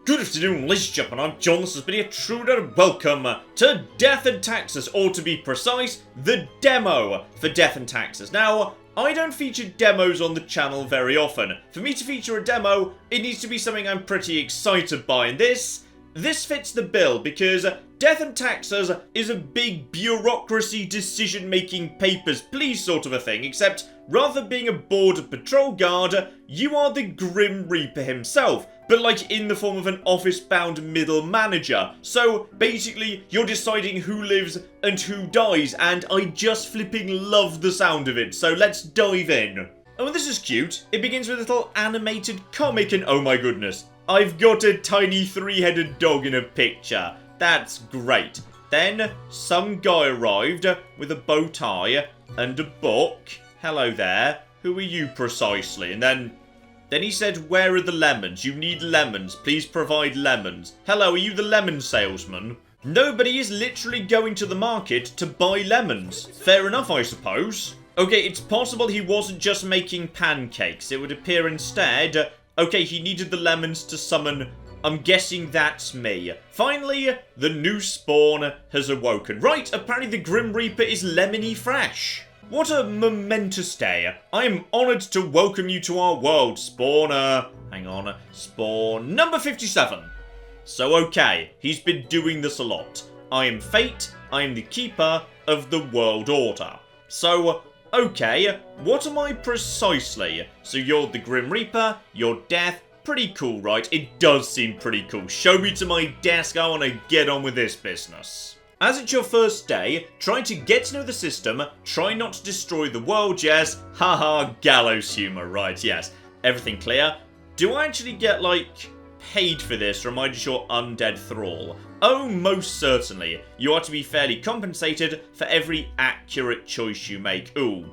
Good afternoon, ladies and gentlemen, I'm John, this has been a Truder. Welcome to Death and Taxes, or to be precise, the demo for Death and Taxes. Now, I don't feature demos on the channel very often. For me to feature a demo, it needs to be something I'm pretty excited by, and this fits the bill, because Death and Taxes is a big bureaucracy decision-making papers please sort of a thing, except rather than being a border patrol guard, you are the Grim Reaper himself, but like in the form of an office-bound middle manager. So basically, you're deciding who lives and who dies, and I just flipping love the sound of it, so let's dive in. Oh, this is cute. It begins with a little animated comic, and oh my goodness, I've got a tiny three-headed dog in a picture. That's great. Then, some guy arrived with a bow tie and a book. Hello there. Who are you precisely? And then he said, where are the lemons? You need lemons. Please provide lemons. Hello, are you the lemon salesman? Nobody is literally going to the market to buy lemons. Fair enough, I suppose. Okay, it's possible he wasn't just making pancakes. It would appear instead, okay, he needed the lemons to summon. I'm guessing that's me. Finally, the new spawn has awoken. Right, apparently the Grim Reaper is lemony fresh. What a momentous day. I am honoured to welcome you to our world, spawner. Hang on, spawn number 57. So okay, he's been doing this a lot. I am Fate, I am the keeper of the world order. So, okay, what am I precisely? So you're the Grim Reaper, you're Death. Pretty cool, right? It does seem pretty cool. Show me to my desk, I want to get on with this business. As it's your first day, try to get to know the system, try not to destroy the world, yes. Haha, gallows humour, right, yes. Everything clear? Do I actually get, like, paid for this, or am I just your undead thrall? Oh, most certainly. You are to be fairly compensated for every accurate choice you make. Ooh.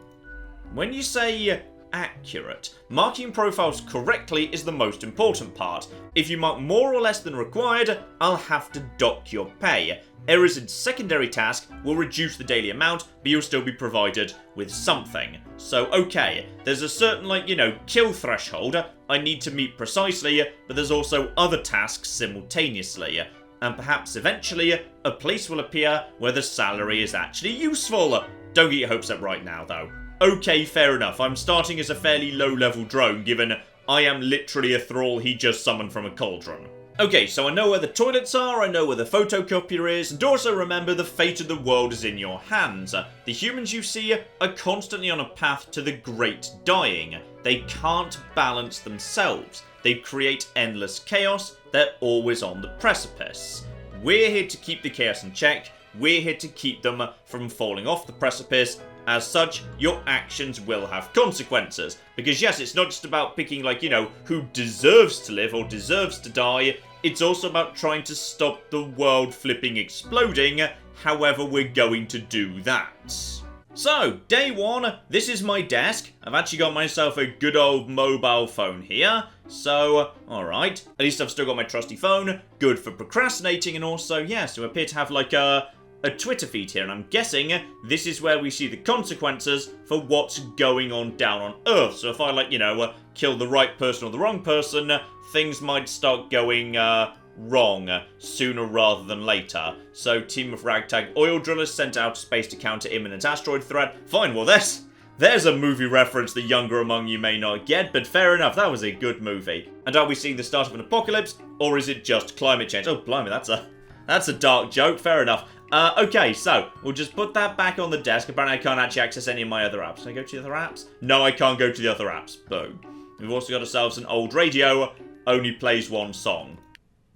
When you say accurate, marking profiles correctly is the most important part. If you mark more or less than required, I'll have to dock your pay. Errors in secondary task will reduce the daily amount, but you'll still be provided with something. So, okay, there's a certain, like, you know, kill threshold I need to meet precisely, but there's also other tasks simultaneously. And perhaps eventually, a place will appear where the salary is actually useful. Don't get your hopes up right now, though. Okay, fair enough. I'm starting as a fairly low-level drone, given I am literally a thrall he just summoned from a cauldron. Okay, so I know where the toilets are, I know where the photocopier is, and also remember the fate of the world is in your hands. The humans you see are constantly on a path to the great dying. They can't balance themselves. They create endless chaos. They're always on the precipice. We're here to keep the chaos in check. We're here to keep them from falling off the precipice. As such, your actions will have consequences. Because yes, it's not just about picking, like, you know, who deserves to live or deserves to die. It's also about trying to stop the world flipping exploding, however we're going to do that. So, day one, this is my desk. I've actually got myself a good old mobile phone here. So, alright, at least I've still got my trusty phone. Good for procrastinating, and also, yes, we appear to have like a Twitter feed here, and I'm guessing this is where we see the consequences for what's going on down on Earth. So if I, like, you know, kill the right person or the wrong person, things might start going wrong sooner rather than later. So team of ragtag oil drillers sent out to space to counter imminent asteroid threat. Fine, well there's a movie reference the younger among you may not get, but fair enough, that was a good movie. And are we seeing the start of an apocalypse, or is it just climate change? Oh, blimey, that's a dark joke, fair enough. Okay, so, we'll just put that back on the desk. Apparently I can't actually access any of my other apps. Can I go to the other apps? No, I can't go to the other apps. Boom. We've also got ourselves an old radio, only plays one song.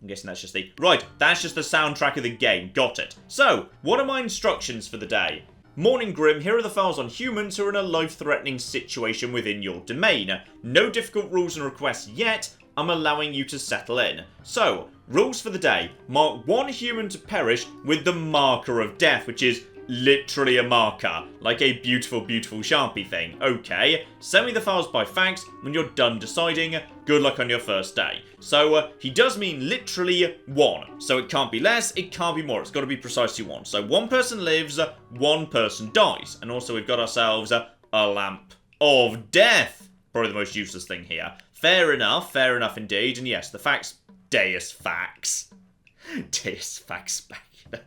I'm guessing that's just the... Right, that's just the soundtrack of the game. Got it. So, what are my instructions for the day? Morning Grim, here are the files on humans who are in a life-threatening situation within your domain. No difficult rules and requests yet. I'm allowing you to settle in. So, rules for the day. Mark one human to perish with the marker of death, which is literally a marker. Like a beautiful, beautiful Sharpie thing. Okay. Send me the files by fax when you're done deciding. Good luck on your first day. So, he does mean literally one. So it can't be less, it can't be more. It's got to be precisely one. So one person lives, one person dies. And also we've got ourselves a lamp of death. Probably the most useless thing here. Fair enough indeed. And yes, the facts Deus Fax. Deus Fax Specula.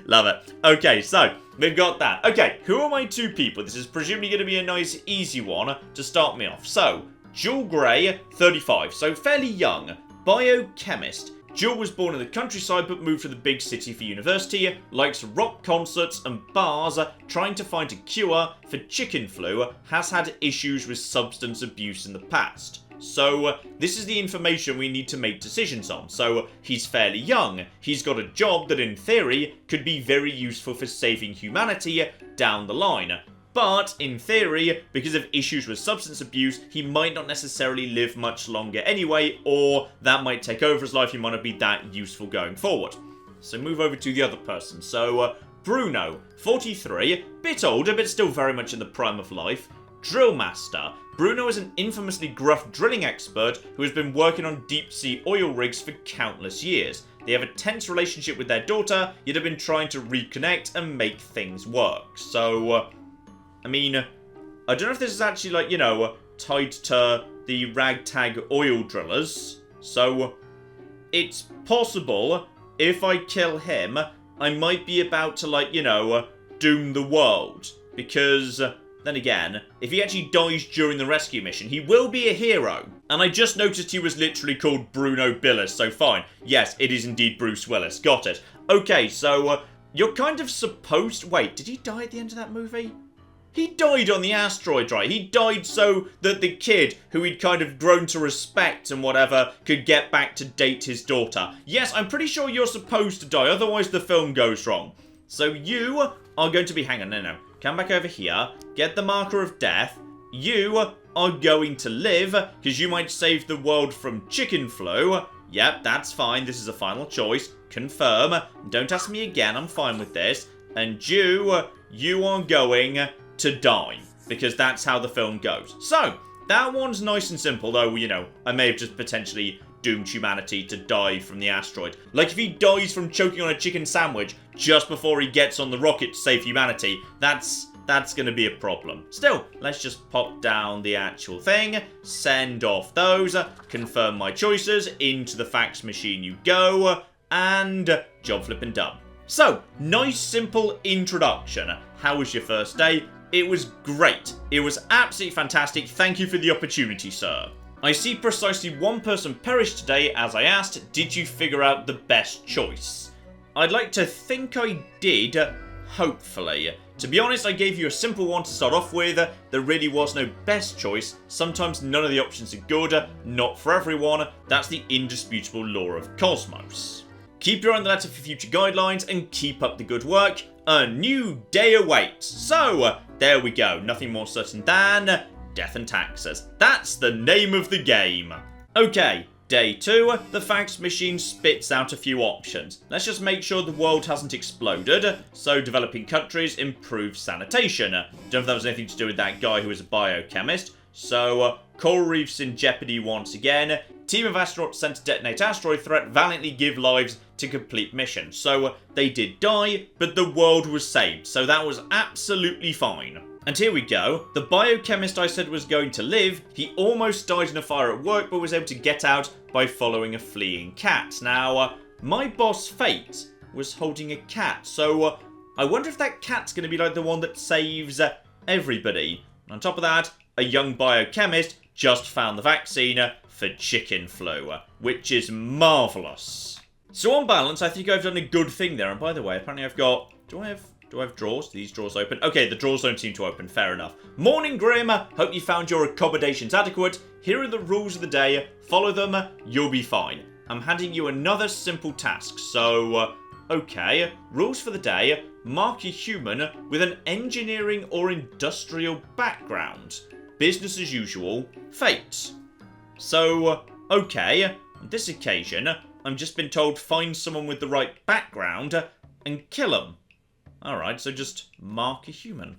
Love it. Okay, so we've got that. Okay, who are my two people? This is presumably going to be a nice, easy one to start me off. So, Jewel Grey, 35, so fairly young. Biochemist. Jewel was born in the countryside but moved to the big city for university, likes rock concerts and bars, trying to find a cure for chicken flu, has had issues with substance abuse in the past. So, this is the information we need to make decisions on. So, he's fairly young, he's got a job that in theory could be very useful for saving humanity down the line. But, in theory, because of issues with substance abuse, he might not necessarily live much longer anyway, or that might take over his life, he might not be that useful going forward. So move over to the other person. So, Bruno, 43, bit older, but still very much in the prime of life. Drill Master. Bruno is an infamously gruff drilling expert who has been working on deep-sea oil rigs for countless years. They have a tense relationship with their daughter, yet have been trying to reconnect and make things work. So, I mean, I don't know if this is actually, like, you know, tied to the ragtag oil drillers. So, it's possible, if I kill him, I might be about to, like, you know, doom the world. Because, then again, if he actually dies during the rescue mission, he will be a hero. And I just noticed he was literally called Bruno Billis, so fine. Yes, it is indeed Bruce Willis. Got it. Okay, so, you're kind of supposed... Wait, did he die at the end of that movie? He died on the asteroid, right? He died so that the kid, who he'd kind of grown to respect and whatever, could get back to date his daughter. Yes, I'm pretty sure you're supposed to die, otherwise the film goes wrong. So you are going to be... Hang on, no. Come back over here, get the marker of death. You are going to live, because you might save the world from chicken flu. Yep, that's fine, this is a final choice. Confirm. Don't ask me again, I'm fine with this. And you are going to die, because that's how the film goes. So, that one's nice and simple, though, you know, I may have just potentially doomed humanity to die from the asteroid. Like, if he dies from choking on a chicken sandwich just before he gets on the rocket to save humanity, that's gonna be a problem. Still, let's just pop down the actual thing, send off those, confirm my choices, into the fax machine you go, and job flipping done. So, nice simple introduction. How was your first day? It was great. It was absolutely fantastic. Thank you for the opportunity, sir. I see precisely one person perished today as I asked, did you figure out the best choice? I'd like to think I did, hopefully. To be honest, I gave you a simple one to start off with. There really was no best choice. Sometimes none of the options are good, not for everyone. That's the indisputable law of Cosmos. Keep your eye on the letter for future guidelines and keep up the good work. A new day awaits. So, there we go. Nothing more certain than death and taxes. That's the name of the game. Okay, day 2. The fax machine spits out a few options. Let's just make sure the world hasn't exploded. So, developing countries improve sanitation. Don't know if that was anything to do with that guy who was a biochemist. So, coral reefs in jeopardy once again. Team of astronauts sent to detonate asteroid threat valiantly give lives to complete mission. So, they did die, but the world was saved. So that was absolutely fine. And here we go. The biochemist I said was going to live, he almost died in a fire at work, but was able to get out by following a fleeing cat. Now, my boss, Fate, was holding a cat. So, I wonder if that cat's going to be like the one that saves everybody. On top of that, a young biochemist just found the vaccine for chicken flu, which is marvellous. So on balance, I think I've done a good thing there. And by the way, apparently I've got... Do I have drawers? These drawers open? Okay, the drawers don't seem to open. Fair enough. Morning, Grim. Hope you found your accommodations adequate. Here are the rules of the day. Follow them. You'll be fine. I'm handing you another simple task. So, okay. Rules for the day. Mark a human with an engineering or industrial background. Business as usual. Fate. So, okay. On this occasion, I've just been told find someone with the right background and kill them. Alright, so just mark a human.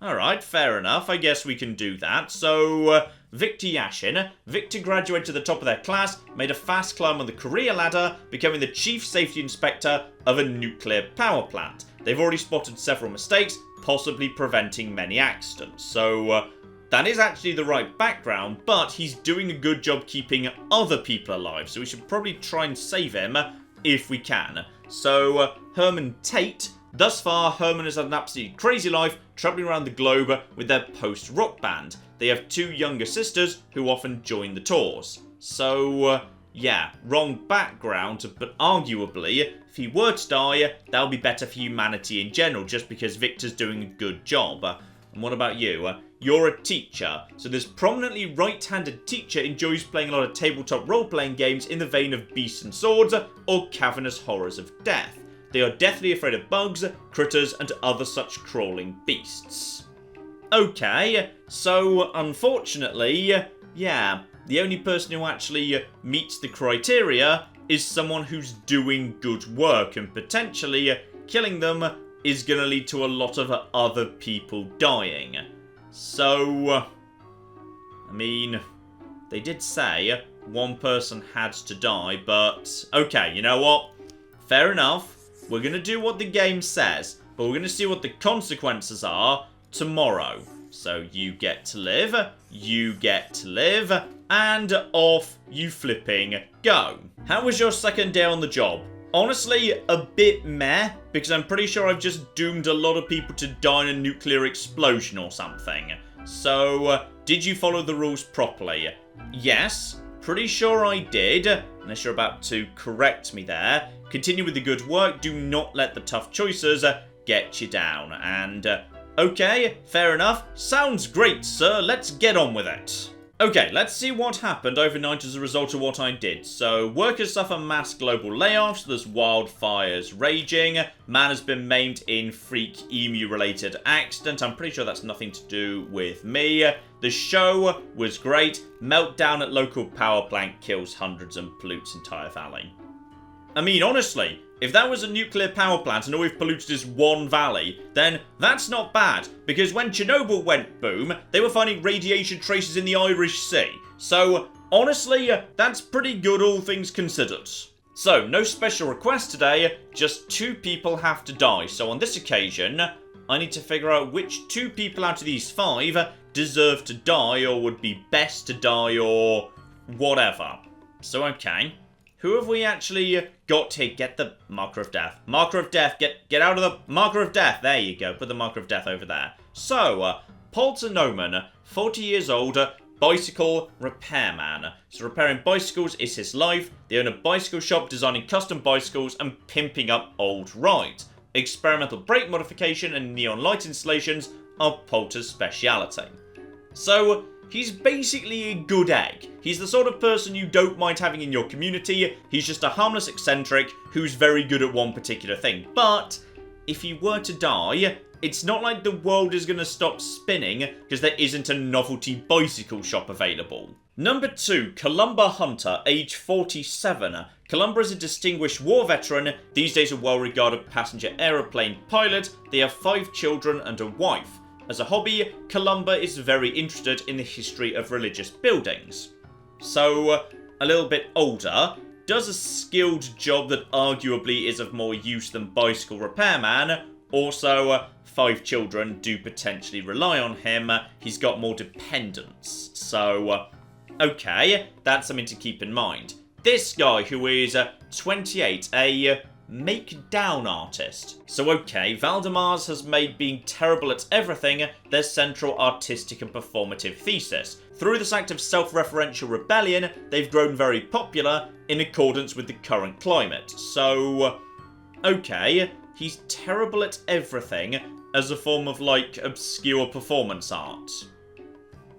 Alright, fair enough. I guess we can do that. So, Victor Yashin. Victor graduated to the top of their class, made a fast climb on the career ladder, becoming the chief safety inspector of a nuclear power plant. They've already spotted several mistakes, possibly preventing many accidents. So, that is actually the right background, but he's doing a good job keeping other people alive, so we should probably try and save him if we can. So, Herman Tate. Thus far, Herman has had an absolutely crazy life, travelling around the globe with their post-rock band. They have 2 younger sisters who often join the tours. So, yeah, wrong background, but arguably, if he were to die, that would be better for humanity in general, just because Victor's doing a good job. And what about you? You're a teacher, so this prominently right-handed teacher enjoys playing a lot of tabletop role-playing games in the vein of Beasts and Swords or Cavernous Horrors of Death. They are deathly afraid of bugs, critters, and other such crawling beasts. Okay, so unfortunately, yeah, the only person who actually meets the criteria is someone who's doing good work, and potentially killing them is going to lead to a lot of other people dying. So, I mean, they did say one person had to die, but okay, you know what? Fair enough. We're going to do what the game says, but we're going to see what the consequences are tomorrow. So you get to live, you get to live, and off you flipping go. How was your second day on the job? Honestly, a bit meh, because I'm pretty sure I've just doomed a lot of people to die in a nuclear explosion or something. So, did you follow the rules properly? Yes, pretty sure I did, unless you're about to correct me there. Continue with the good work, do not let the tough choices get you down. And, okay, fair enough. Sounds great, sir. Let's get on with it. Okay, let's see what happened overnight as a result of what I did. So, workers suffer mass global layoffs, there's wildfires raging, man has been maimed in freak emu-related accident. I'm pretty sure that's nothing to do with me. The show was great. Meltdown at local power plant kills hundreds and pollutes entire valley. I mean, honestly, if that was a nuclear power plant and all we've polluted is one valley, then that's not bad, because when Chernobyl went boom, they were finding radiation traces in the Irish Sea. So, honestly, that's pretty good all things considered. So, no special request today, just 2 people have to die. So on this occasion, I need to figure out which 2 people out of these 5 deserve to die, or would be best to die, or whatever. So, okay. Who have we actually got here? Get the marker of death. Marker of death. Get out of the marker of death. There you go. Put the marker of death over there. So, Polter Noman, 40 years old, bicycle repairman. So repairing bicycles is his life. They own a bicycle shop designing custom bicycles and pimping up old rides. Experimental brake modification and neon light installations are Polter's speciality. So, he's basically a good egg. He's the sort of person you don't mind having in your community. He's just a harmless eccentric who's very good at one particular thing. But if he were to die, it's not like the world is going to stop spinning because there isn't a novelty bicycle shop available. Number 2, Columba Hunter, age 47. Columba is a distinguished war veteran, these days a well-regarded passenger aeroplane pilot. They have 5 children and a wife. As a hobby, Columba is very interested in the history of religious buildings. So, a little bit older, does a skilled job that arguably is of more use than bicycle repairman. Also, 5 children do potentially rely on him. He's got more dependents. So, okay, that's something to keep in mind. This guy who is 28, a make-down artist. So okay, Valdemar's has made being terrible at everything their central artistic and performative thesis. Through this act of self-referential rebellion, they've grown very popular in accordance with the current climate. So, okay, he's terrible at everything as a form of, like, obscure performance art.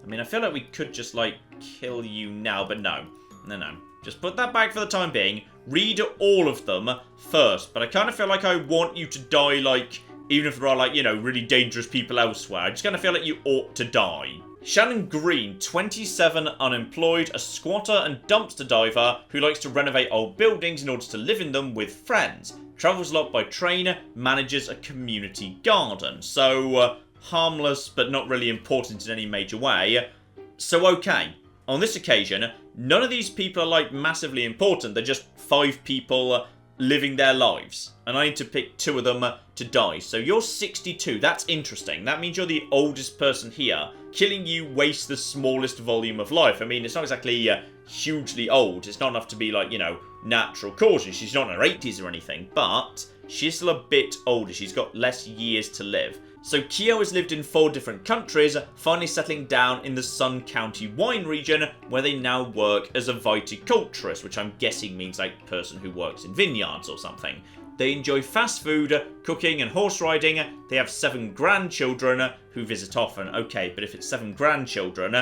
I mean, I feel like we could just, like, kill you now, but no. No. Just put that back for the time being. Read all of them first, but I kind of feel like I want you to die, like, even if there are, like, you know, really dangerous people elsewhere. I just kind of feel like you ought to die. Shannon Green, 27, unemployed, a squatter and dumpster diver who likes to renovate old buildings in order to live in them with friends. Travels a lot by train, manages a community garden. So, harmless, but not really important in any major way. So, okay. On this occasion, none of these people are, like, massively important. They're just 5 people living their lives. And I need to pick 2 of them to die. So you're 62. That's interesting. That means you're the oldest person here. Killing you wastes the smallest volume of life. I mean, it's not exactly hugely old. It's not enough to be like, you know, natural causes. She's not in her 80s or anything. But she's still a bit older. She's got less years to live. So Kyo has lived in 4 different countries, finally settling down in the Sun County wine region, where they now work as a viticulturist, which I'm guessing means like person who works in vineyards or something. They enjoy fast food, cooking and horse riding. They have 7 grandchildren who visit often. Okay, but if it's 7 grandchildren,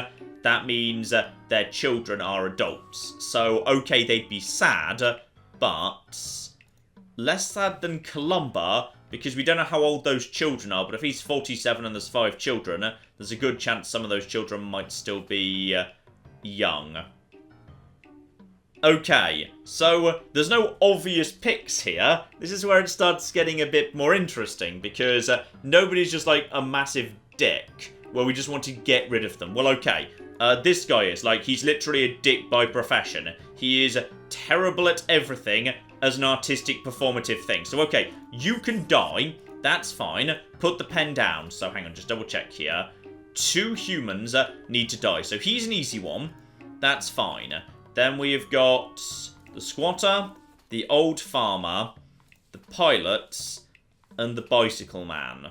that means their children are adults. So, okay, they'd be sad, but less sad than Columba, because we don't know how old those children are, but if he's 47 and there's 5 children, there's a good chance some of those children might still be young. Okay, so there's no obvious picks here. This is where it starts getting a bit more interesting, because nobody's just like a massive dick, where we just want to get rid of them. Well, okay, this guy is, like, he's literally a dick by profession. He is terrible at everything as an artistic performative thing. So, okay, you can die. That's fine. Put the pen down. So, hang on, just double check here. 2 humans need to die. So, he's an easy one. That's fine. Then we've got the squatter, the old farmer, the pilot, and the bicycle man.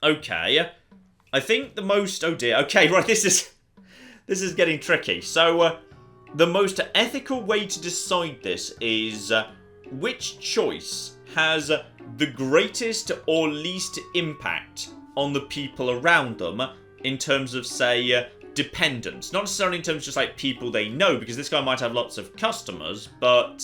Okay. I think the most... Oh, dear. Okay, right, this is getting tricky. So, the most ethical way to decide this is which choice has the greatest or least impact on the people around them in terms of, say, dependents. Not necessarily in terms of just like people they know, because this guy might have lots of customers, but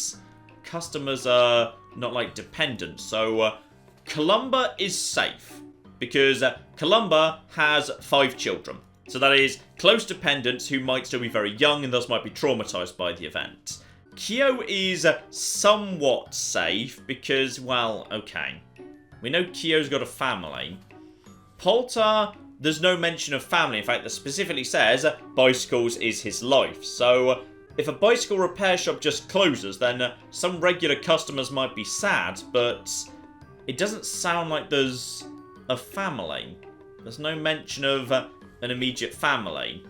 customers are not like dependents. So Columba is safe because Columba has 5 children. So that is close dependents who might still be very young and thus might be traumatized by the event. Kyo is somewhat safe because, well, okay. We know Kyo's got a family. Polter, there's no mention of family. In fact, it specifically says bicycles is his life. So if a bicycle repair shop just closes, then some regular customers might be sad, but it doesn't sound like there's a family. There's no mention of an immediate family.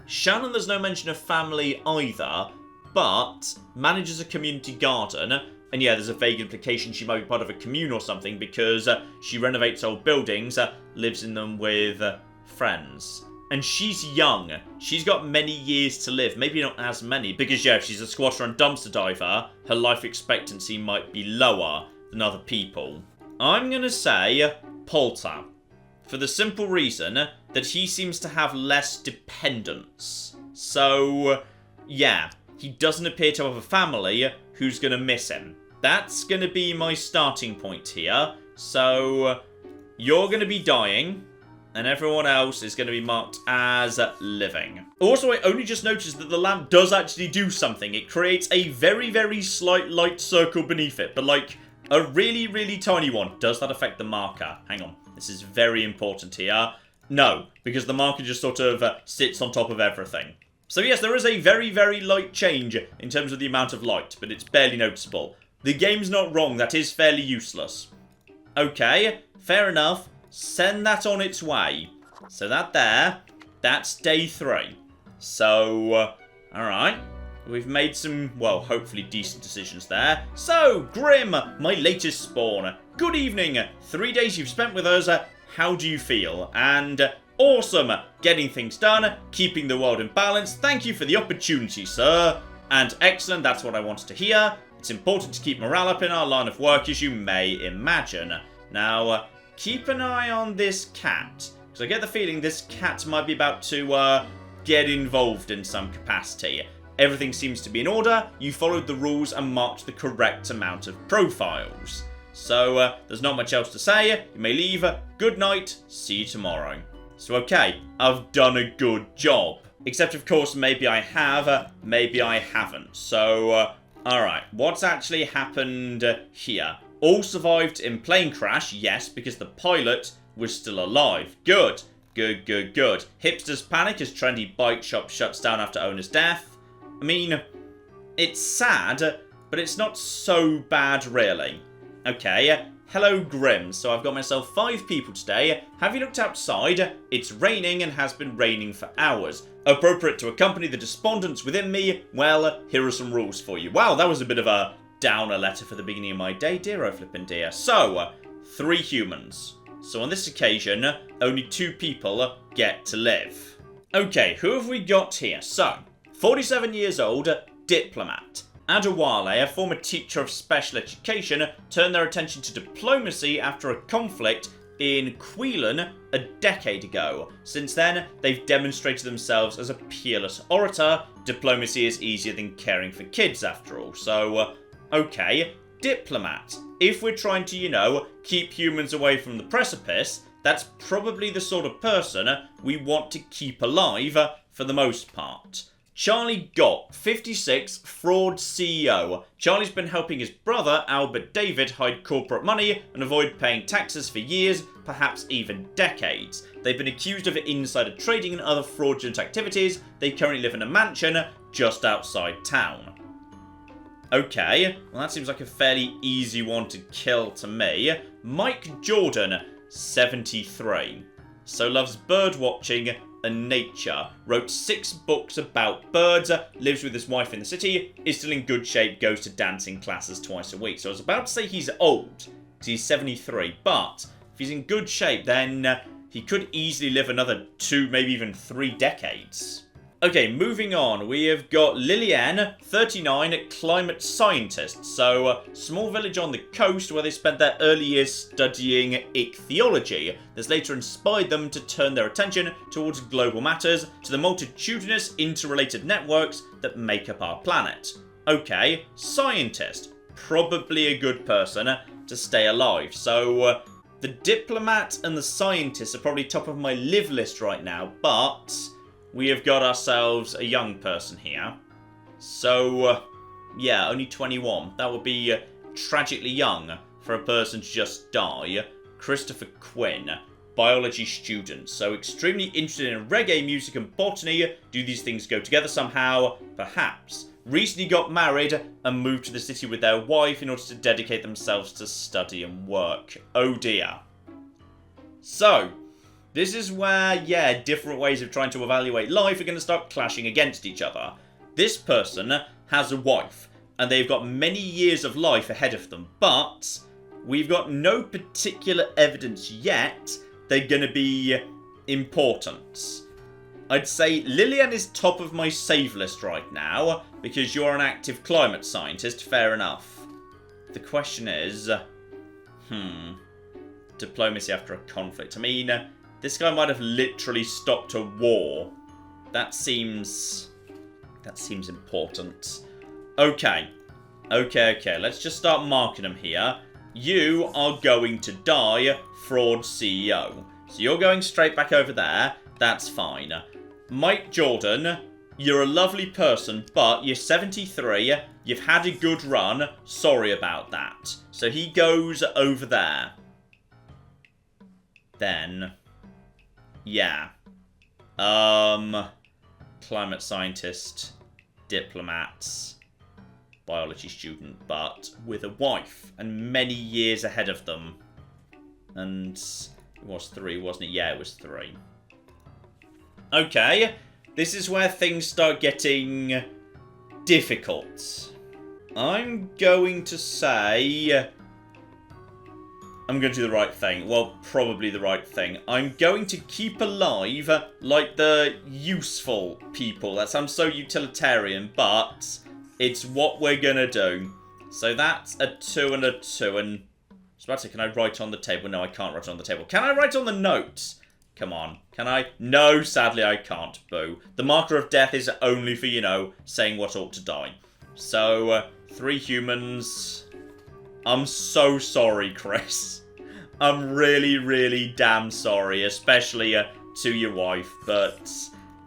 Shannon, there's no mention of family either, but manages a community garden. And yeah, there's a vague implication she might be part of a commune or something because she renovates old buildings, lives in them with friends. And she's young. She's got many years to live. Maybe not as many, because yeah, if she's a squatter and dumpster diver, her life expectancy might be lower than other people. I'm going to say Polter, for the simple reason that he seems to have less dependents. So, yeah, he doesn't appear to have a family who's going to miss him. That's going to be my starting point here. So, you're going to be dying, and everyone else is going to be marked as living. Also, I only just noticed that the lamp does actually do something. It creates a very, very slight light circle beneath it, but like a really, really tiny one. Does that affect the marker? Hang on. This is very important here. No, because the marker just sort of sits on top of everything. So yes, there is a very, very light change in terms of the amount of light, but it's barely noticeable. The game's not wrong, that is fairly useless. Okay, fair enough. Send that on its way. So that there, that's day 3. So, alright. We've made some, well, hopefully decent decisions there. So, Grim, my latest spawn. Good evening. 3 days you've spent with us. How do you feel? And awesome. Getting things done. Keeping the world in balance. Thank you for the opportunity, sir. And excellent. That's what I wanted to hear. It's important to keep morale up in our line of work, as you may imagine. Now, keep an eye on this cat. Because I get the feeling this cat might be about to get involved in some capacity. Everything seems to be in order. You followed the rules and marked the correct amount of profiles. So, there's not much else to say. You may leave. Good night. See you tomorrow. So, okay. I've done a good job. Except, of course, maybe I have. Maybe I haven't. So, alright. What's actually happened here? All survived in plane crash. Yes, because the pilot was still alive. Good. Good, good, good. Hipsters panic as trendy bike shop shuts down after owner's death. I mean, it's sad, but it's not so bad, really. Okay, hello, Grim. So I've got myself 5 people today. Have you looked outside? It's raining and has been raining for hours. Appropriate to accompany the despondence within me? Well, here are some rules for you. Wow, that was a bit of a downer letter for the beginning of my day, dear oh flippin' dear. So, 3 humans. So on this occasion, only 2 people get to live. Okay, who have we got here? So, 47 years old, diplomat. Adewale, a former teacher of special education, turned their attention to diplomacy after a conflict in Quelan a decade ago. Since then, they've demonstrated themselves as a peerless orator. Diplomacy is easier than caring for kids, after all. So, okay, diplomat. If we're trying to, you know, keep humans away from the precipice, that's probably the sort of person we want to keep alive for the most part. Charlie Gott, 56, fraud CEO. Charlie's been helping his brother, Albert David, hide corporate money and avoid paying taxes for years, perhaps even decades. They've been accused of insider trading and other fraudulent activities. They currently live in a mansion just outside town. Okay, well that seems like a fairly easy one to kill to me. Mike Jordan, 73. So loves bird watching and nature. Wrote 6 books about birds. Lives with his wife in the city. Is still in good shape. Goes to dancing classes twice a week. So I was about to say he's old, because he's 73. But if he's in good shape, then he could easily live another 2, maybe even 3 decades. Okay, moving on, we have got Lillian, 39, climate scientist. So, small village on the coast where they spent their early years studying ichthyology. This later inspired them to turn their attention towards global matters, to the multitudinous interrelated networks that make up our planet. Okay, scientist. Probably a good person to stay alive. So, the diplomat and the scientist are probably top of my live list right now, but we have got ourselves a young person here. So, yeah, only 21. That would be tragically young for a person to just die. Christopher Quinn, biology student. So, extremely interested in reggae music and botany. Do these things go together somehow? Perhaps. Recently got married and moved to the city with their wife in order to dedicate themselves to study and work. Oh dear. So, this is where, yeah, different ways of trying to evaluate life are going to start clashing against each other. This person has a wife, and they've got many years of life ahead of them, but we've got no particular evidence yet they're going to be important. I'd say Lillian is top of my save list right now, because you're an active climate scientist, fair enough. The question is, diplomacy after a conflict. I mean, this guy might have literally stopped a war. That seems important. Okay. Let's just start marking them here. You are going to die, fraud CEO. So you're going straight back over there. That's fine. Mike Jordan, you're a lovely person, but you're 73. You've had a good run. Sorry about that. So he goes over there. Then, yeah. Climate scientist, diplomats, biology student, but with a wife and many years ahead of them. And it was 3, wasn't it? Yeah, it was 3. Okay, this is where things start getting difficult. I'm going to say I'm going to do the right thing. Well, probably the right thing. I'm going to keep alive like the useful people. That sounds so utilitarian, but it's what we're going to do. So that's a 2 and a 2. And I was about to say, can I write on the table? No, I can't write on the table. Can I write on the notes? Come on. Can I? No, sadly I can't. Boo. The marker of death is only for, you know, saying what ought to die. So, 3 humans. I'm so sorry, Chris. I'm really, really damn sorry, especially to your wife, but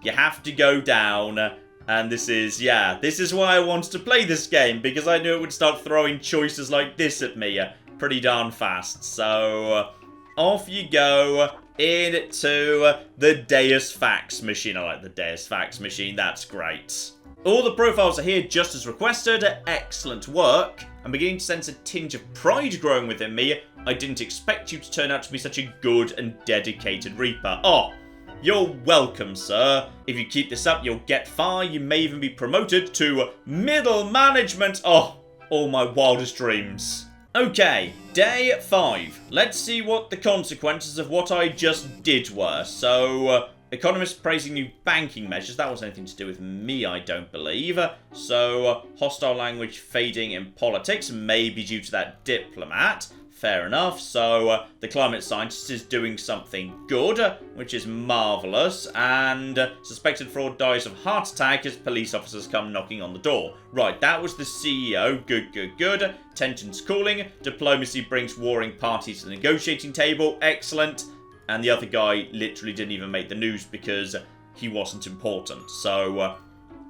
you have to go down, and this is why I wanted to play this game, because I knew it would start throwing choices like this at me pretty darn fast. So, off you go, into the Deus Fax machine. I like the Deus Fax machine, that's great. All the profiles are here just as requested. Excellent work. I'm beginning to sense a tinge of pride growing within me. I didn't expect you to turn out to be such a good and dedicated Reaper. Oh, you're welcome, sir. If you keep this up, you'll get far. You may even be promoted to middle management. Oh, all my wildest dreams. Okay, day 5. Let's see what the consequences of what I just did were. So, economists praising new banking measures. That wasn't anything to do with me, I don't believe. So, hostile language fading in politics, maybe due to that diplomat. Fair enough. So, the climate scientist is doing something good, which is marvellous. And suspected fraud dies of heart attack as police officers come knocking on the door. Right, that was the CEO. Good, good, good. Tensions cooling. Diplomacy brings warring parties to the negotiating table. Excellent. And the other guy literally didn't even make the news because he wasn't important. So,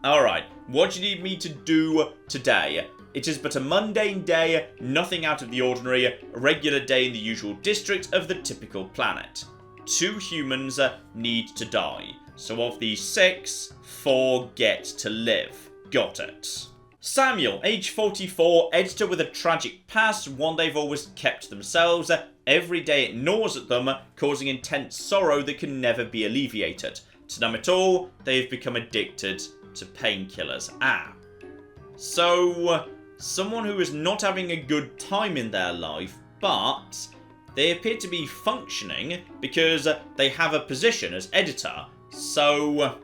alright. What do you need me to do today? It is but a mundane day, nothing out of the ordinary, a regular day in the usual district of the typical planet. 2 humans need to die. So of these 6, 4 get to live. Got it. Samuel, age 44, editor with a tragic past, one they've always kept to themselves. Every day it gnaws at them, causing intense sorrow that can never be alleviated. To numb it all, they've become addicted to painkillers. So, someone who is not having a good time in their life, but they appear to be functioning because they have a position as editor. So,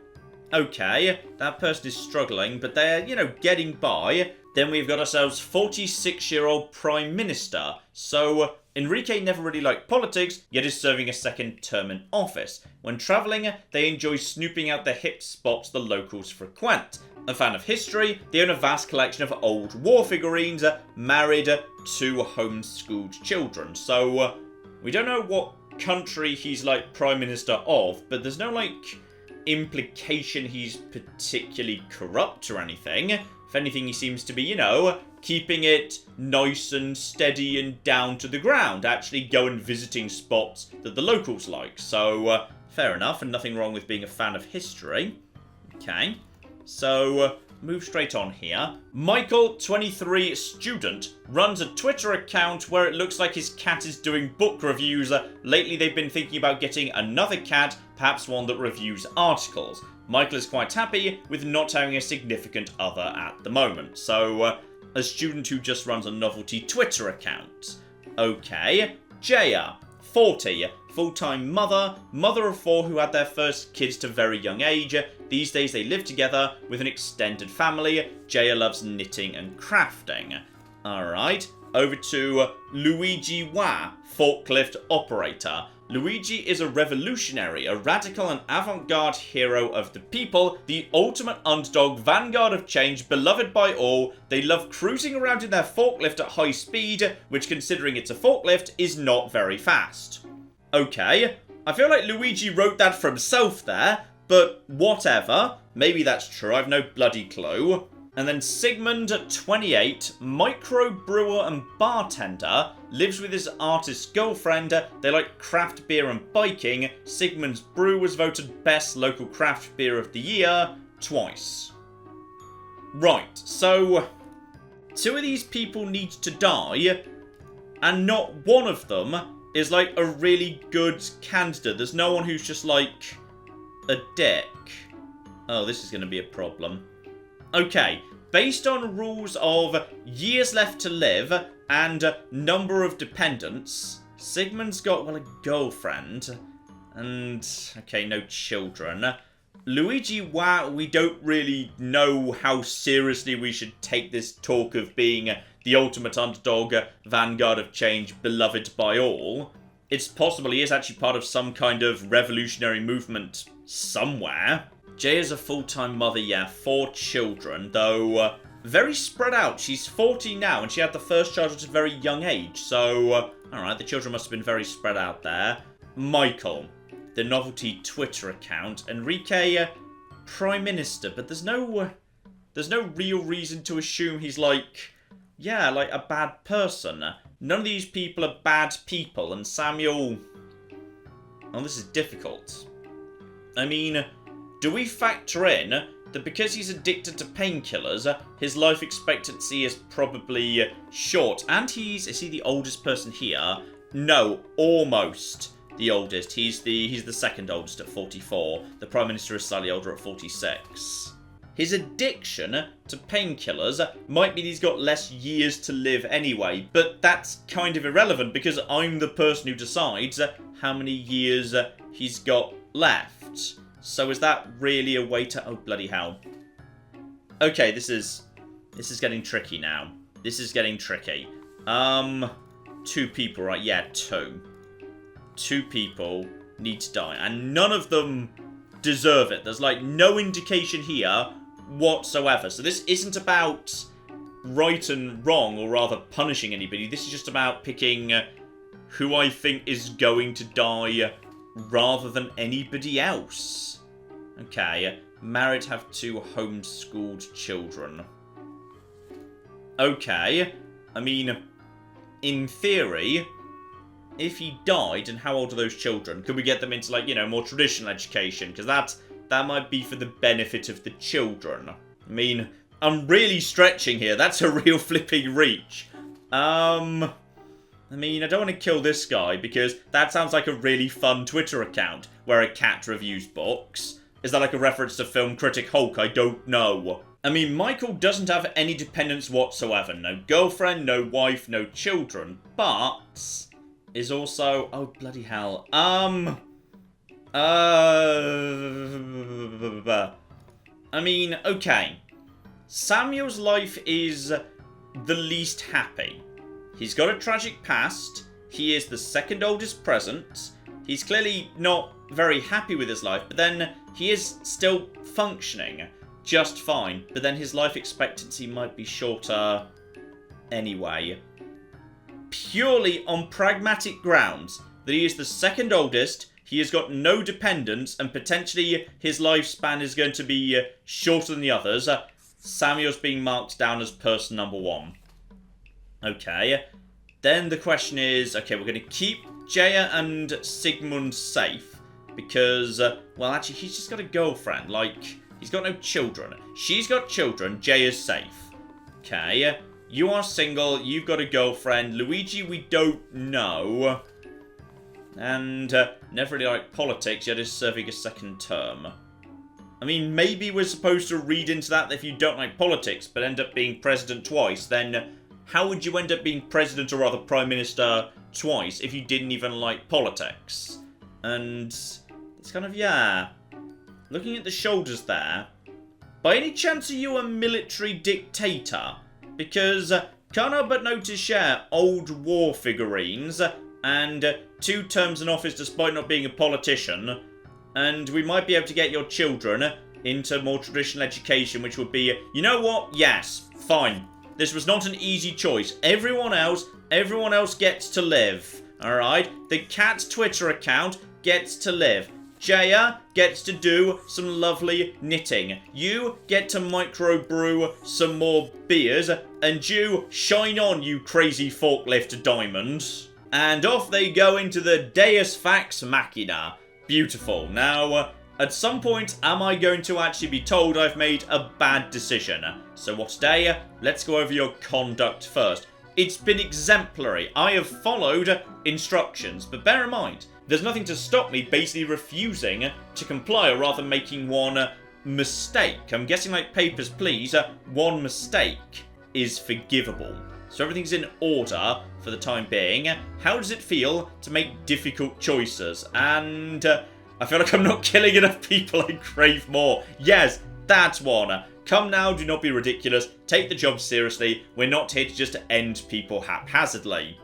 okay, that person is struggling, but they're, getting by. Then we've got ourselves 46-year-old Prime Minister. So, Enrique never really liked politics, yet is serving a second term in office. When travelling, they enjoy snooping out the hip spots the locals frequent. A fan of history, they own a vast collection of old war figurines, married, 2 homeschooled children. So, we don't know what country he's, Prime Minister of, but there's no, implication he's particularly corrupt or anything. If anything, he seems to be, keeping it nice and steady and down to the ground, actually going visiting spots that the locals like. So, fair enough, and nothing wrong with being a fan of history. Okay. So, move straight on here. Michael, 23, student, runs a Twitter account where it looks like his cat is doing book reviews. Lately, they've been thinking about getting another cat, perhaps one that reviews articles. Michael is quite happy with not having a significant other at the moment. So, a student who just runs a novelty Twitter account. Okay. Jaya, 40, full-time mother of 4 who had their first kids to very young age. These days they live together with an extended family. Jaya loves knitting and crafting. Alright, over to Luigi Wa, forklift operator. Luigi is a revolutionary, a radical and avant-garde hero of the people, the ultimate underdog, vanguard of change, beloved by all. They love cruising around in their forklift at high speed, which, considering it's a forklift, is not very fast. Okay, I feel like Luigi wrote that for himself there, but whatever. Maybe that's true, I've no bloody clue. And then Sigmund, 28, microbrewer and bartender, lives with his artist girlfriend. They like craft beer and biking. Sigmund's brew was voted best local craft beer of the year twice. Right, so 2 of these people need to die, and not one of them is a really good candidate. There's no one who's just a dick. Oh, this is going to be a problem. Okay, based on rules of years left to live and number of dependents, Sigmund's got, a girlfriend. And, okay, no children. Luigi, we don't really know how seriously we should take this talk of being the ultimate underdog, vanguard of change, beloved by all. It's possible he is actually part of some kind of revolutionary movement somewhere. Jay is a full-time mother, 4 children, though very spread out. She's 40 now, and she had the first child at a very young age, so alright, the children must have been very spread out there. Michael, the novelty Twitter account. Enrique, Prime Minister, but there's no real reason to assume he's a bad person. None of these people are bad people, and Samuel, Oh, this is difficult. I mean, do we factor in that because he's addicted to painkillers, his life expectancy is probably short? And is he the oldest person here? No, almost the oldest. He's the second oldest at 44. The Prime Minister is slightly older at 46. His addiction to painkillers might mean he's got less years to live anyway, but that's kind of irrelevant because I'm the person who decides how many years he's got left. So is that really a way to... Oh, bloody hell. Okay, this is getting tricky now. This is getting tricky. 2 people, right? Yeah, 2. 2 people need to die, and none of them deserve it. There's, like, no indication here whatsoever. So this isn't about right and wrong, or rather punishing anybody. This is just about picking who I think is going to die rather than anybody else. Okay, married, have 2 homeschooled children. Okay, I mean, in theory, if he died, and how old are those children? Could we get them into, like, you know, more traditional education? Because that might be for the benefit of the children. I mean, I'm really stretching here. That's a real flipping reach. I mean, I don't want to kill this guy because that sounds like a really fun Twitter account where a cat reviews books. Is that like a reference to film critic Hulk? I don't know. I mean, Michael doesn't have any dependents whatsoever. No girlfriend, no wife, no children. But is also... Oh, bloody hell. I mean, okay. Samuel's life is the least happy. He's got a tragic past. He is the second oldest present. He's clearly not very happy with his life, but then he is still functioning just fine. But then his life expectancy might be shorter anyway. Purely on pragmatic grounds, that he is the second oldest, he has got no dependents, and potentially his lifespan is going to be shorter than the others. Samuel's being marked down as person number 1. Okay. Then the question is, okay, we're going to keep Jaya and Sigmund safe. Because, well, actually, he's just got a girlfriend. Like, he's got no children. She's got children. Jaya's safe. Okay. You are single. You've got a girlfriend. Luigi, we don't know. And never really liked politics, yet is serving a second term. I mean, maybe we're supposed to read into that if you don't like politics, but end up being president twice, then how would you end up being president, or rather prime minister, twice if you didn't even like politics? And it's kind of, yeah. Looking at the shoulders there, by any chance are you a military dictator? Because can't help but notice share old war figurines, and 2 terms in office despite not being a politician, and we might be able to get your children into more traditional education, which would be, you know what, yes, fine. This was not an easy choice. Everyone else gets to live, alright? The cat's Twitter account gets to live. Jaya gets to do some lovely knitting. You get to microbrew some more beers, and you shine on, you crazy forklift diamond. And off they go into the Deus Fax Machina. Beautiful. Now, at some point, am I going to actually be told I've made a bad decision? So what today? Let's go over your conduct first. It's been exemplary. I have followed instructions, but bear in mind, there's nothing to stop me basically refusing to comply, or rather making one mistake. I'm guessing, like Papers, Please, one mistake is forgivable. So everything's in order for the time being. How does it feel to make difficult choices? And I feel like I'm not killing enough people. I crave more. Yes, that's one. Come now, do not be ridiculous. Take the job seriously. We're not here to just end people haphazardly.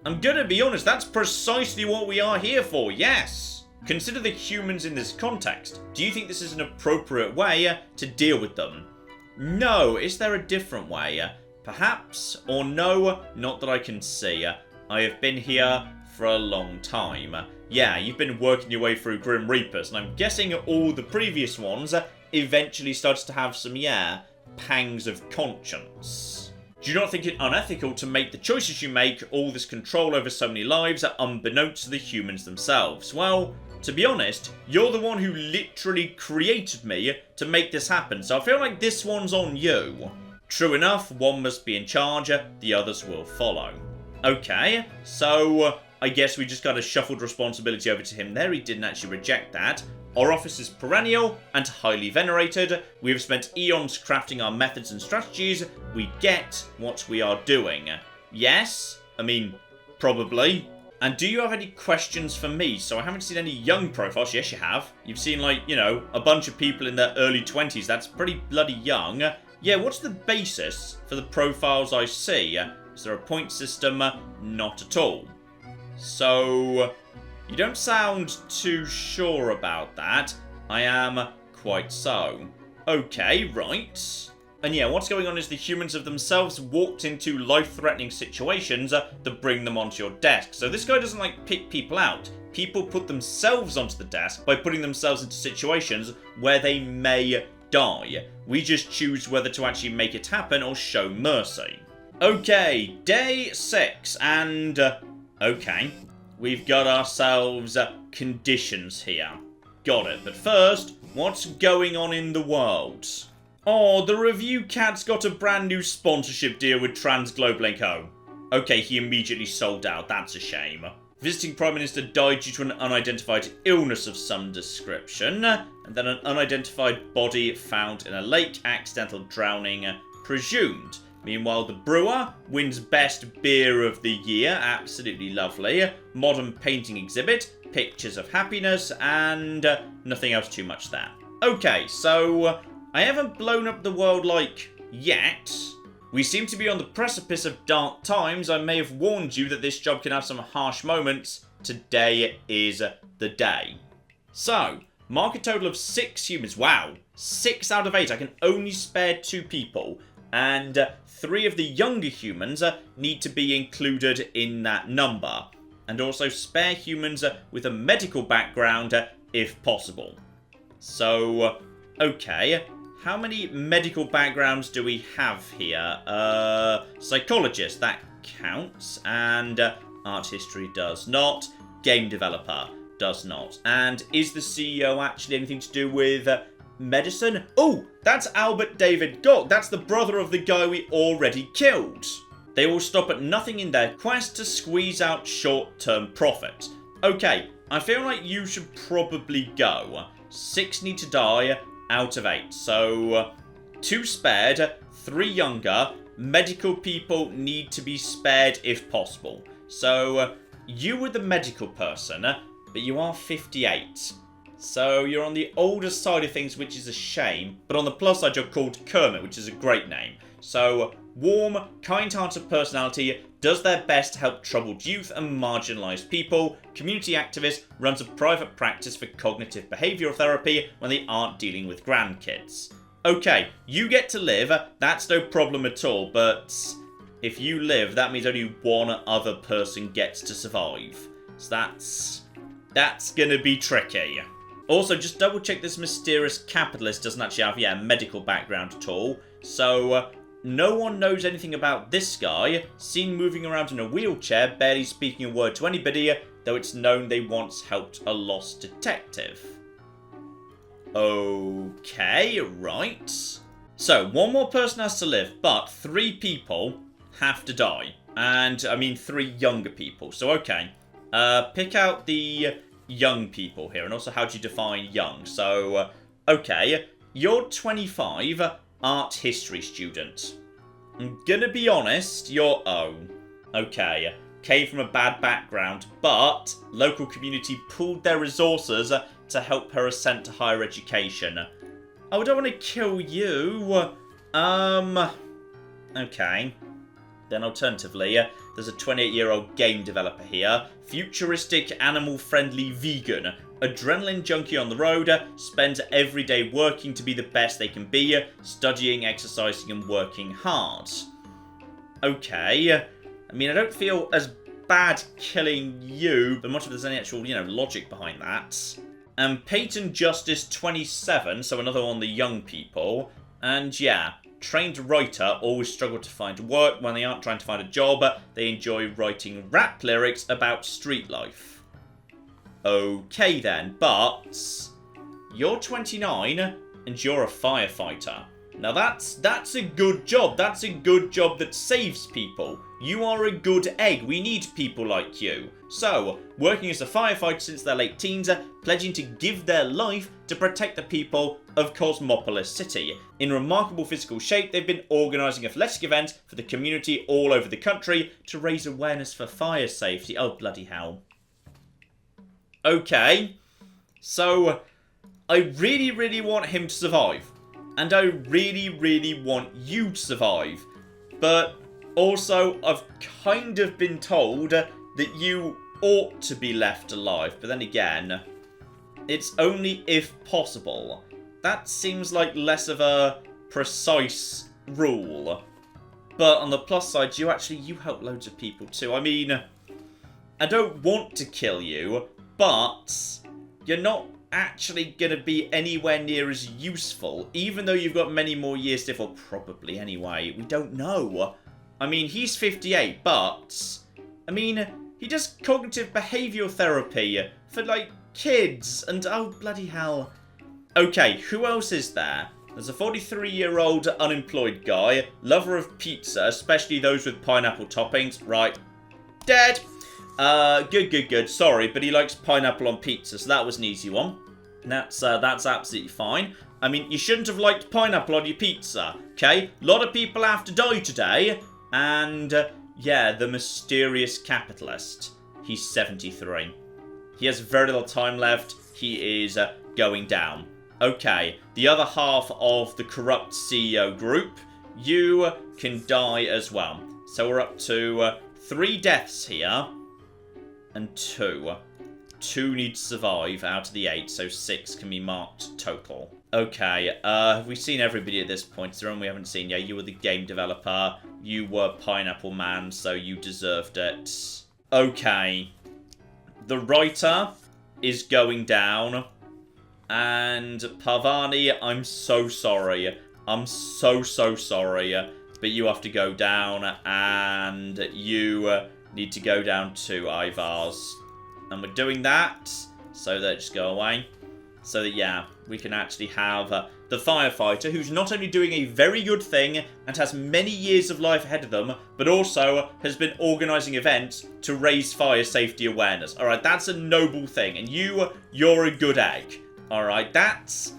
I'm gonna be honest, that's precisely what we are here for, yes. Consider the humans in this context. Do you think this is an appropriate way to deal with them? No. Is there a different way? Perhaps, or no, not that I can see. I have been here for a long time. Yeah, you've been working your way through Grim Reapers, and I'm guessing all the previous ones eventually starts to have some, yeah, pangs of conscience. Do you not think it unethical to make the choices you make all this control over so many lives unbeknownst to the humans themselves? Well, to be honest, you're the one who literally created me to make this happen, so I feel like this one's on you. True enough, one must be in charge, the others will follow. Okay, so I guess we just got a shuffled responsibility over to him there. He didn't actually reject that. Our office is perennial and highly venerated. We have spent eons crafting our methods and strategies. We get what we are doing. Yes? I mean, probably. And do you have any questions for me? So I haven't seen any young profiles. Yes, you have. You've seen, like, you know, a bunch of people in their early 20s. That's pretty bloody young. Yeah, what's the basis for the profiles I see? Is there a point system? Not at all. So, you don't sound too sure about that. I am quite so. Okay, right. And yeah, what's going on is the humans have themselves walked into life-threatening situations that bring them onto your desk. So this guy doesn't, like, pick people out. People put themselves onto the desk by putting themselves into situations where they may die. We just choose whether to actually make it happen or show mercy. Okay, day 6, and... okay, we've got ourselves conditions here. Got it, but first, what's going on in the world? Oh, the review cat's got a brand new sponsorship deal with Transglobal & Co. Okay, he immediately sold out, that's a shame. Visiting Prime Minister died due to an unidentified illness of some description, and then an unidentified body found in a lake, accidental drowning, presumed. Meanwhile, the brewer wins Best Beer of the Year, absolutely lovely. Modern painting exhibit, pictures of happiness, and nothing else too much there. Okay, so I haven't blown up the world, like, yet. We seem to be on the precipice of dark times. I may have warned you that this job can have some harsh moments. Today is the day. So, market total of 6 humans. Wow, 6 out of 8. I can only spare 2 people. And 3 of the younger humans need to be included in that number. And also spare humans with a medical background if possible. So, okay. How many medical backgrounds do we have here? Psychologist, that counts. And art history does not. Game developer does not. And is the CEO actually anything to do with medicine? Oh, that's Albert David Gok. That's the brother of the guy we already killed. They will stop at nothing in their quest to squeeze out short-term profit. Okay, I feel like you should probably go. 6 need to die out of 8. So, 2 spared, 3 younger. Medical people need to be spared if possible. So, you were the medical person, but you are 58. So, you're on the older side of things, which is a shame. But on the plus side, you're called Kermit, which is a great name. So, warm, kind-hearted personality, does their best to help troubled youth and marginalised people. Community activist, runs a private practice for cognitive behavioural therapy when they aren't dealing with grandkids. Okay, you get to live, that's no problem at all, but if you live, that means only one other person gets to survive. So that's gonna be tricky. Also, just double check this mysterious capitalist doesn't actually have, a medical background at all. So, no one knows anything about this guy, seen moving around in a wheelchair, barely speaking a word to anybody, though it's known they once helped a lost detective. Okay, right. So, one more person has to live, but 3 people have to die. And, I mean, 3 younger people. So, okay. Pick out the young people here, and also how do you define young? So, okay, you're 25, art history student. I'm gonna be honest, you're okay, came from a bad background, but local community pooled their resources to help her ascent to higher education. Oh, I don't want to kill you. Okay. Then alternatively, there's a 28-year-old game developer here. Futuristic, animal-friendly vegan. Adrenaline junkie on the road. Spends every day working to be the best they can be. Studying, exercising, and working hard. Okay. I mean, I don't feel as bad killing you, but much of there's any actual, logic behind that. And Peyton Justice 27, so another one of the young people. And yeah, trained writer always struggle to find work. When they aren't trying to find a job, they enjoy writing rap lyrics about street life. Okay then, but you're 29 and you're a firefighter. Now that's a good job. That's a good job that saves people. You are a good egg. We need people like you. So, working as a firefighter since their late teens, pledging to give their life to protect the people of Cosmopolis City. In remarkable physical shape, they've been organising athletic events for the community all over the country to raise awareness for fire safety. Oh, bloody hell. Okay, so I really, really want him to survive. And I really, really want you to survive. But also, I've kind of been told that you ought to be left alive. But then again, it's only if possible. That seems like less of a precise rule. But on the plus side, you help loads of people too. I mean, I don't want to kill you, but you're not actually going to be anywhere near as useful, even though you've got many more years to live, or probably anyway. We don't know. I mean, he's 58, but I mean, he does cognitive behavioural therapy for, like, kids, and oh, bloody hell. Okay, who else is there? There's a 43-year-old unemployed guy, lover of pizza, especially those with pineapple toppings. Right. Dead. Good. Sorry, but he likes pineapple on pizza, so that was an easy one. That's absolutely fine. I mean, you shouldn't have liked pineapple on your pizza, okay? A lot of people have to die today, and, yeah, the mysterious capitalist. He's 73. He has very little time left. He is going down. Okay, the other half of the corrupt CEO group, you can die as well. So we're up to 3 deaths here. And 2. 2 need to survive out of the 8, so 6 can be marked total. Okay, have we seen everybody at this point? Is there one we haven't seen? Yeah, you were the game developer. You were Pineapple Man, so you deserved it. Okay. The writer is going down. And Parvani, I'm so sorry. I'm so sorry. But you have to go down, and you need to go down to Ivars. And we're doing that so that just go away. So that, yeah, we can actually have the firefighter, who's not only doing a very good thing and has many years of life ahead of them, but also has been organising events to raise fire safety awareness. Alright, that's a noble thing. And you're a good egg. Alright, that's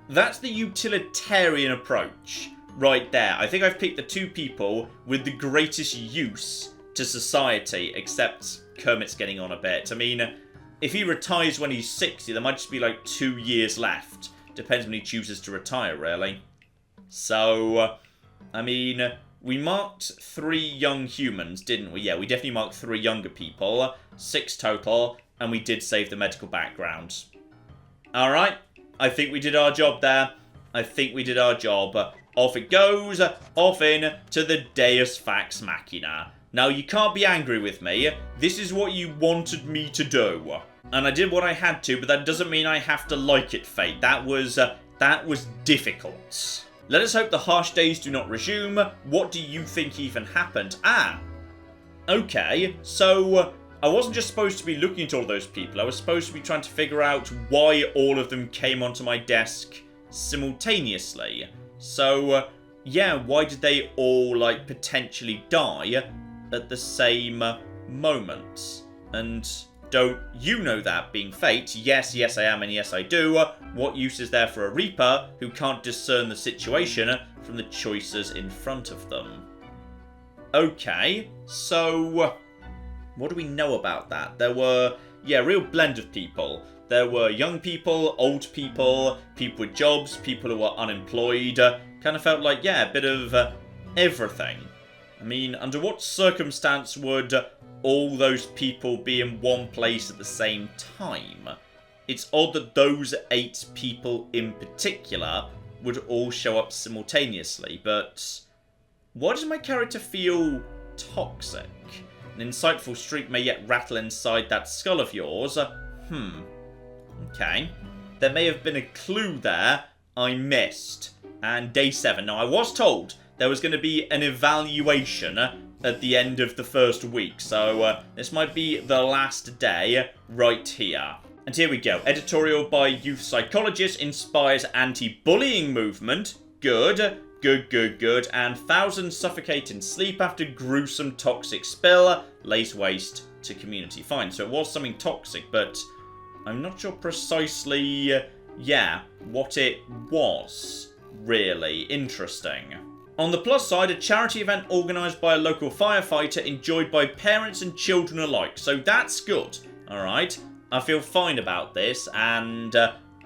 the utilitarian approach right there. I think I've picked the 2 people with the greatest use to society, except Kermit's getting on a bit. I mean, if he retires when he's 60, there might just be like 2 years left. Depends when he chooses to retire, really. So, I mean, we marked 3 young humans, didn't we? Yeah, we definitely marked 3 younger people. 6 total, and we did save the medical background. Alright, I think we did our job there. I think we did our job. Off it goes, off in to the Deus Fax Machina. Now, you can't be angry with me. This is what you wanted me to do. And I did what I had to, but that doesn't mean I have to like it, Fate. That was difficult. Let us hope the harsh days do not resume. What do you think even happened? Okay, so I wasn't just supposed to be looking at all those people. I was supposed to be trying to figure out why all of them came onto my desk simultaneously. So, yeah, why did they all, like, potentially die at the same moment? And don't you know that, being Fate? Yes, I am, and yes, I do. What use is there for a Reaper who can't discern the situation from the choices in front of them? Okay, so what do we know about that? There were, yeah, a real blend of people. There were young people, old people, people with jobs, people who were unemployed. Kind of felt like, yeah, a bit of everything. I mean, under what circumstance would all those people be in one place at the same time? It's odd that those 8 people in particular would all show up simultaneously, but why does my character feel toxic? An insightful streak may yet rattle inside that skull of yours. Okay. There may have been a clue there I missed. and day 7. Now, I was told there was going to be an evaluation at the end of the first week, so this might be the last day right here. And here we go. Editorial by youth psychologist inspires anti-bullying movement. Good. Good. And thousands suffocate in sleep after gruesome toxic spill. Lays waste to community. Fine, so it was something toxic, but I'm not sure precisely, what it was. Really interesting. On the plus side, a charity event organised by a local firefighter enjoyed by parents and children alike. So that's good. Alright. I feel fine about this, and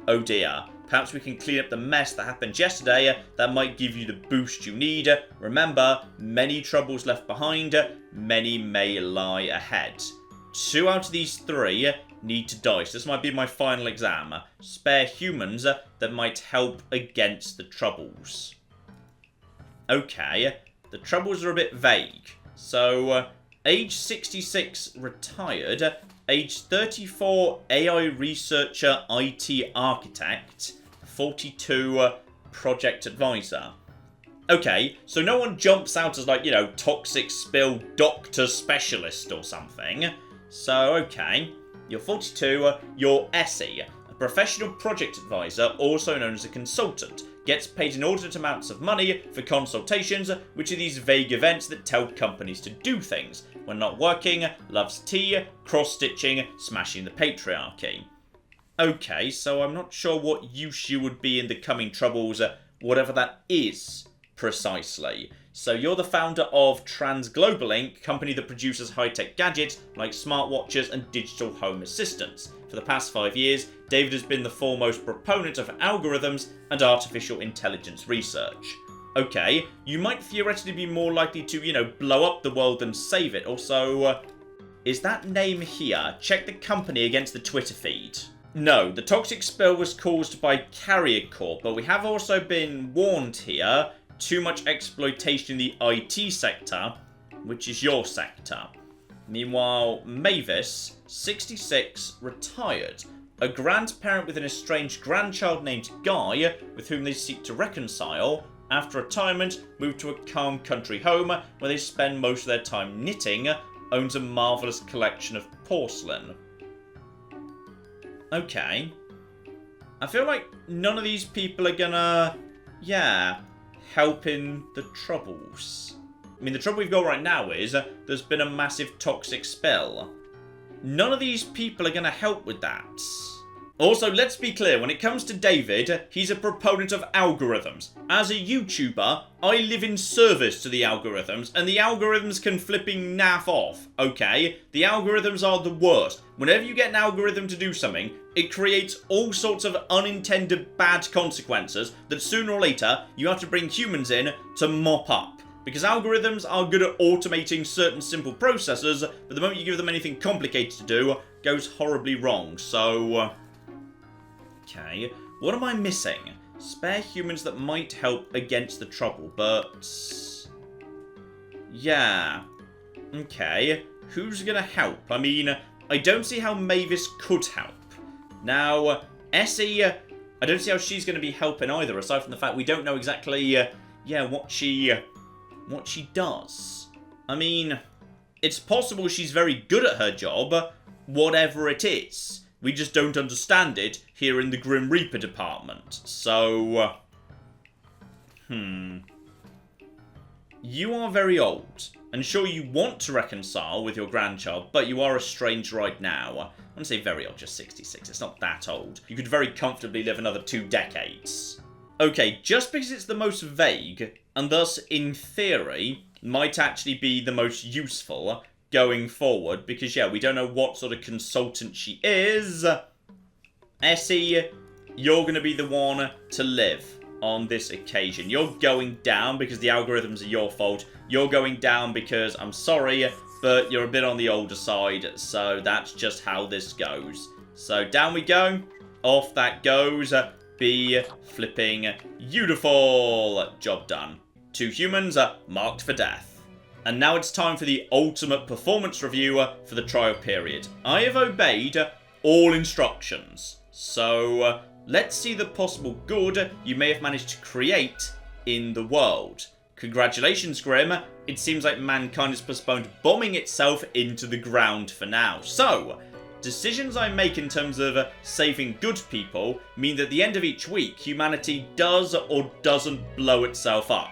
oh dear. Perhaps we can clean up the mess that happened yesterday. That might give you the boost you need. Remember, many troubles left behind, many may lie ahead. 2 out of these 3 need to die. So this might be my final exam. Spare humans that might help against the troubles. Okay, the troubles are a bit vague. So, age 66 retired. Age 34 AI researcher, IT architect. 42 project advisor. Okay, so no one jumps out as like, toxic spill doctor specialist or something. So, okay. You're 42, you're Essie, a professional project advisor, also known as a consultant. Gets paid inordinate amounts of money for consultations, which are these vague events that tell companies to do things. When not working, loves tea, cross-stitching, smashing the patriarchy. Okay, so I'm not sure what use you would be in the coming troubles, whatever that is, precisely. So you're the founder of Transglobal Inc., company that produces high-tech gadgets like smartwatches and digital home assistants. For the past 5 years, David has been the foremost proponent of algorithms and artificial intelligence research. Okay, you might theoretically be more likely to, blow up the world than save it. Also, is that name here? Check the company against the Twitter feed. No, the toxic spill was caused by Carrier Corp, but we have also been warned here. Too much exploitation in the IT sector, which is your sector. Meanwhile, Mavis, 66, retired. A grandparent with an estranged grandchild named Guy, with whom they seek to reconcile. After retirement, moved to a calm country home where they spend most of their time knitting. Owns a marvellous collection of porcelain. Okay. I feel like none of these people are gonna, help in the troubles. I mean, the trouble we've got right now is there's been a massive toxic spill. None of these people are going to help with that. Also, let's be clear, when it comes to David, he's a proponent of algorithms. As a YouTuber, I live in service to the algorithms, and the algorithms can flipping naff off, okay? The algorithms are the worst. Whenever you get an algorithm to do something, it creates all sorts of unintended bad consequences that sooner or later you have to bring humans in to mop up. Because algorithms are good at automating certain simple processes, but the moment you give them anything complicated to do, goes horribly wrong. So, okay, what am I missing? Spare humans that might help against the trouble, but yeah, okay, who's gonna help? I mean, I don't see how Mavis could help. Now, Essie, I don't see how she's going to be helping either, aside from the fact we don't know exactly, what she does. I mean, it's possible she's very good at her job, whatever it is. We just don't understand it here in the Grim Reaper department. So, you are very old, and sure you want to reconcile with your grandchild, but you are estranged right now. I wouldn't say very old, just 66. It's not that old. You could very comfortably live another 2 decades. Okay, just because it's the most vague, and thus, in theory, might actually be the most useful going forward, because, we don't know what sort of consultant she is. Essie, you're going to be the one to live on this occasion. You're going down because the algorithms are your fault. You're going down because, I'm sorry, but you're a bit on the older side, so that's just how this goes. So down we go. Off that goes. Be flipping beautiful. Job done. 2 humans marked for death. And now it's time for the ultimate performance review for the trial period. I have obeyed all instructions. So let's see the possible good you may have managed to create in the world. Congratulations, Grim. It seems like mankind has postponed bombing itself into the ground for now. So, decisions I make in terms of saving good people mean that at the end of each week, humanity does or doesn't blow itself up.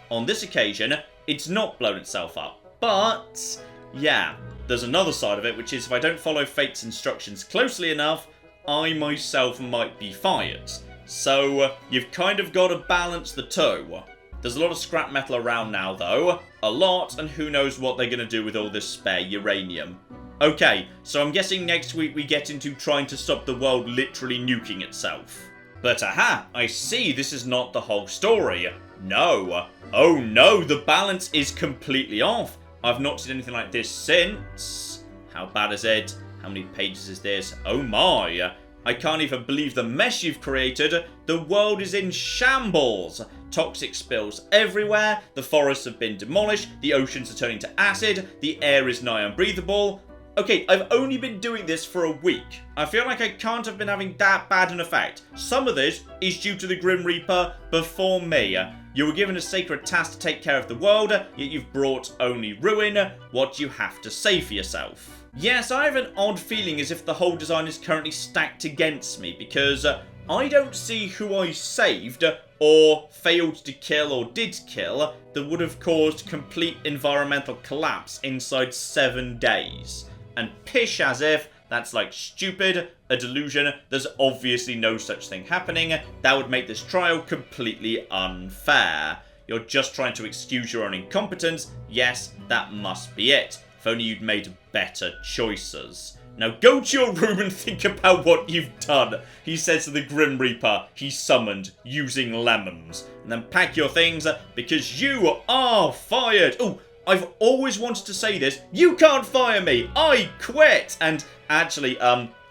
On this occasion, it's not blown itself up. But, yeah, there's another side of it, which is if I don't follow fate's instructions closely enough, I myself might be fired. So, you've kind of got to balance the two. There's a lot of scrap metal around now, though. A lot, and who knows what they're going to do with all this spare uranium. Okay, so I'm guessing next week we get into trying to stop the world literally nuking itself. But aha, I see this is not the whole story. No. Oh no, the balance is completely off. I've not seen anything like this since... How bad is it? How many pages is this? Oh my. I can't even believe the mess you've created. The world is in shambles. Toxic spills everywhere. The forests have been demolished. The oceans are turning to acid. The air is nigh unbreathable. Okay, I've only been doing this for a week. I feel like I can't have been having that bad an effect. Some of this is due to the Grim Reaper before me. You were given a sacred task to take care of the world, yet you've brought only ruin. What do you have to say for yourself? Yes, I have an odd feeling as if the whole design is currently stacked against me, because I don't see who I saved, or failed to kill, or did kill, that would have caused complete environmental collapse inside 7 days. And pish as if that's like stupid, a delusion, there's obviously no such thing happening. That would make this trial completely unfair. You're just trying to excuse your own incompetence. Yes, that must be it. If only you'd made better choices. Now go to your room and think about what you've done, he says to the Grim Reaper he summoned using lemons. And then pack your things, because you are fired. Oh, I've always wanted to say this. You can't fire me. I quit. And actually,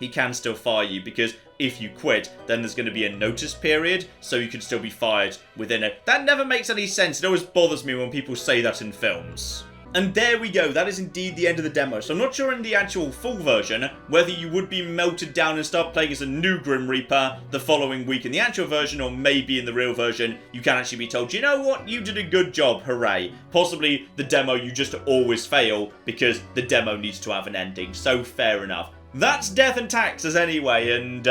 he can still fire you, because if you quit, then there's going to be a notice period, so you can still be fired within it. That never makes any sense. It always bothers me when people say that in films. And there we go, that is indeed the end of the demo. So I'm not sure in the actual full version whether you would be melted down and start playing as a new Grim Reaper the following week in the actual version, or maybe in the real version you can actually be told, you know what, you did a good job, hooray. Possibly the demo you just always fail because the demo needs to have an ending, so fair enough. That's Death and Taxes anyway, and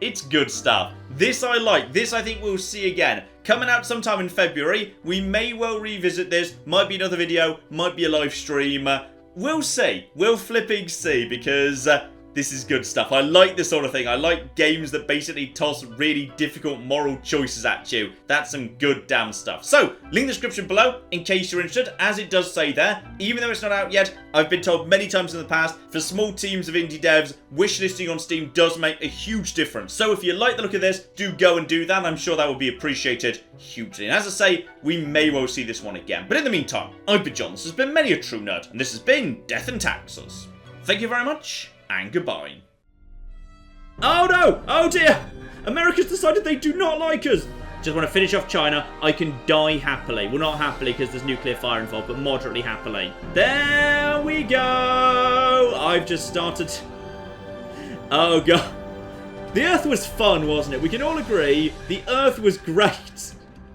it's good stuff. This I like, this I think we'll see again. Coming out sometime in February, we may well revisit this, might be another video, might be a live stream, we'll see, we'll flipping see, because this is good stuff. I like this sort of thing. I like games that basically toss really difficult moral choices at you. That's some good damn stuff. So, link in the description below in case you're interested. As it does say there, even though it's not out yet, I've been told many times in the past, for small teams of indie devs, wishlisting on Steam does make a huge difference. So if you like the look of this, do go and do that. I'm sure that will be appreciated hugely. And as I say, we may well see this one again. But in the meantime, I've been John. This has been Many a True Nerd, and this has been Death and Taxes. Thank you very much, and goodbye. Oh no! Oh dear! America's decided they do not like us! Just want to finish off China. I can die happily. Well, not happily because there's nuclear fire involved, but moderately happily. There we go! I've just started... Oh god. The Earth was fun, wasn't it? We can all agree the Earth was great.